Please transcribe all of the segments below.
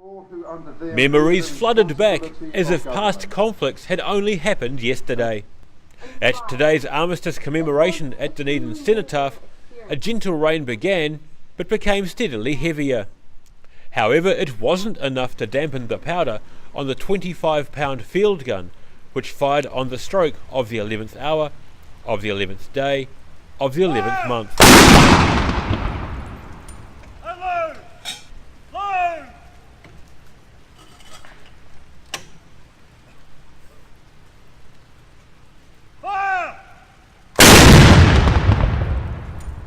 Memories flooded back as if past conflicts had only happened yesterday. At today's Armistice commemoration at Dunedin Cenotaph, a gentle rain began but became steadily heavier. However, it wasn't enough to dampen the powder on the 25-pound field gun, which fired on the stroke of the 11th hour, of the 11th day, of the 11th month.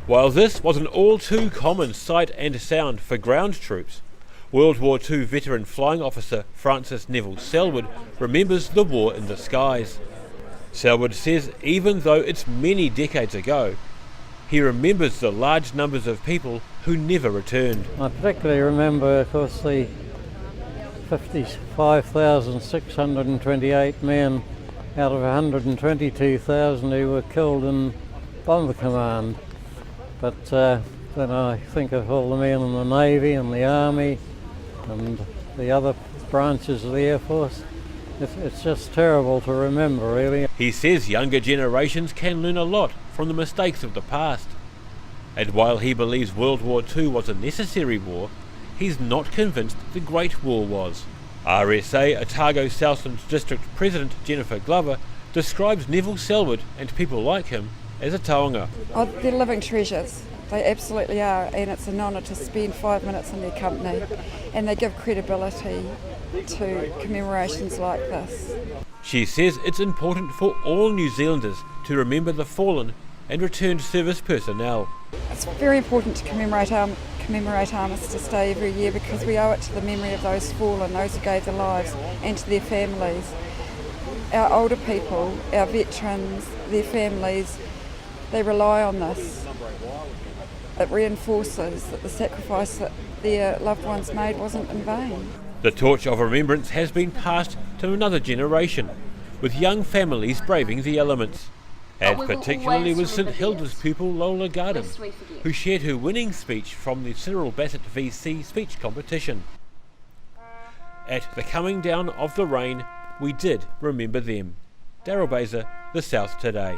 While this was an all too common sight and sound for ground troops, World War II veteran flying officer Francis Neville Selwood remembers the war in the skies. Selwood says even though it's many decades ago, he remembers the large numbers of people who never returned. I particularly remember, of course, the 55,628 men out of 122,000 who were killed in Bomber Command. But then I think of all the men in the Navy and the Army and the other branches of the Air Force. It's just terrible to remember, really. He says younger generations can learn a lot from the mistakes of the past. And while he believes World War II was a necessary war, he's not convinced the Great War was. RSA Otago Southland District President Jennifer Glover describes Neville Selwood and people like him as a taonga. Oh, they're living treasures. They absolutely are, and it's an honour to spend 5 minutes in their company, and they give credibility to commemorations like this. She says it's important for all New Zealanders to remember the fallen and returned service personnel. It's very important to commemorate Armistice Day every year because we owe it to the memory of those fallen, those who gave their lives, and to their families. Our older people, our veterans, their families, they rely on this. It reinforces that the sacrifice that their loved ones made wasn't in vain. The torch of remembrance has been passed to another generation, with young families braving the elements, and particularly with St Hilda's pupil Lola Garden, who shared her winning speech from the Cyril Bassett VC speech competition. At the coming down of the rain, we did remember them. Daryl Baser, The South Today.